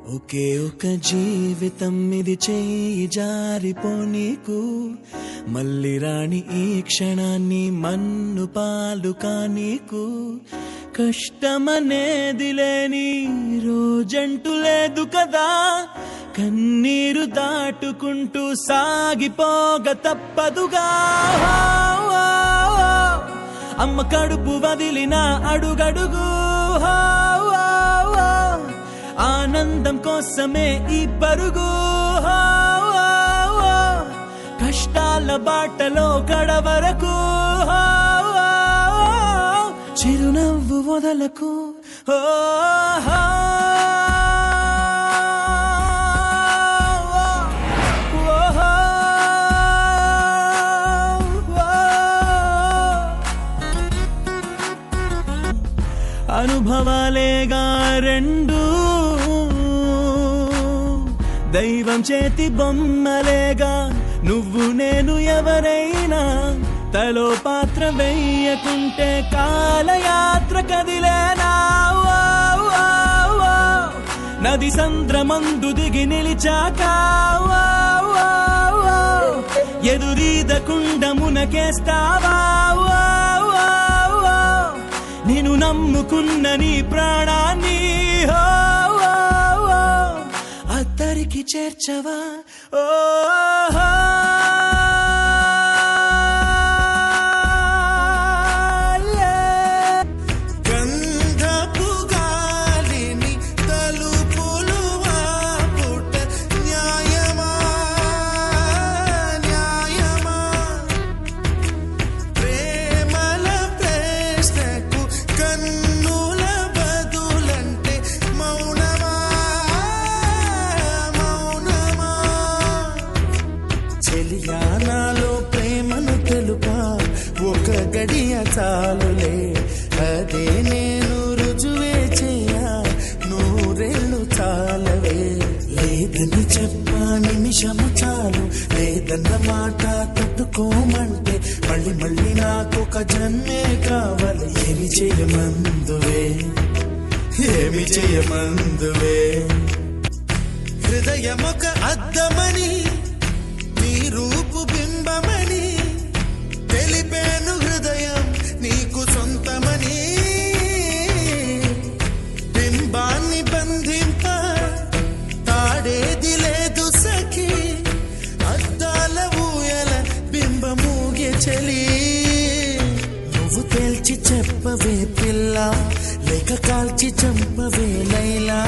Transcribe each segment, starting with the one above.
ఒకే ఒక జీవితం ఇది చేయి జారిపోనీకు మళ్ళీ రాణి ఈ క్షణాన్ని మన్ను పాలు కానీకు కష్టమనేది లేని రోజంటూ లేదు కదా కన్నీరు దాటుకుంటూ సాగిపోగ తప్పదుగా అమ్మ కడుపు వదిలిన అడుగడుగు ఆనందం కోసమే ఈ పరుగు కష్టాల బాటలో కడవరకు చిరునవ్వు వదలకు అనుభవాలేగా రెండు దైవం చేతి బొమ్మలేగా నువ్వు నేను ఎవరైనా తలో పాత్ర వెయ్యకుంటే కాలయాత్ర కదిలేనా నది సంద్రమందు దిగి నిలిచాక ఎదురీదకుండ మునకేస్తావా నేను నమ్ముకున్న నీ ప్రాణాన్ని అద్దరికి చేర్చవా నాలో ప్రేమను తెలుపా ఒక గడియ చాలులే అదే నేను రుజువే చెయ్యా నూరేళ్ళు చాలవే లేదని చెప్పా నిమిషము చాలు లేదన్న మాట తట్టుకోమంటే మళ్ళీ మళ్ళీ నాకొక జన్మే కావాలి ఏమి చేయమందువే ఏమి చేయమందువే హృదయమొక అద్దమని రూపు బింబమని తెలిపేను హృదయం నీకు సొంతమని బింబాన్ని బంధింప తాడేది లేదు సఖి అద్దాల ఊయల బింబమూగే చలి నువ్వు తేల్చి చెప్పవే పిల్ల లేక కాల్చి చంపవే లైలా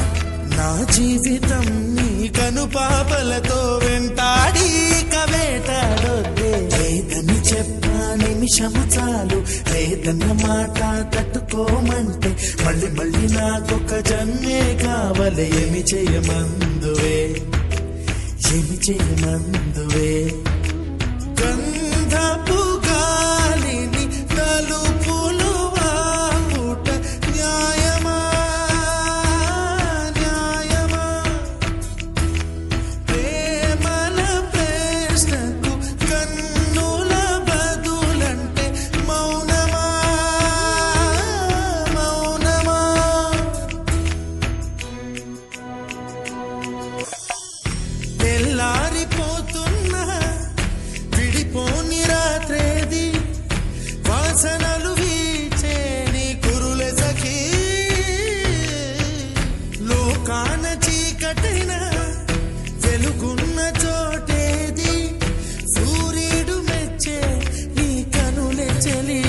నా జీవితం నీ కనుపాపలతో వెంటాడి కవేటాడొద్దే లేదని చెప్పా నిమిషము చాలు లేదన్న మాట తట్టుకోమంటే మళ్ళీ మళ్ళీ నాకొక జన్మే కావాలి ఏమి చేయమందువే ఏమి చేయమందువే గంధపు గాలిని తలుపులు వాపుట న్యాయమా తెల్లారిపోతున్నా విడిపోని రాత్రేది వాసనలు వీచే నీ కురులే సఖీ లోకాన చీకటిన వెలుగున్న చోటేది సూర్యుడు మెచ్చే నీ కనులే చలి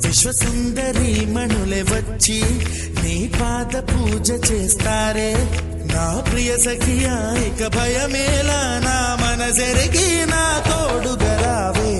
విశ్వసుందరి మణులే వచ్చి నీ పాద పూజ చేస్తారే నా ప్రియ సఖియా ఇక భయమేలా నా మనసెరిగి నా తోడుగరావే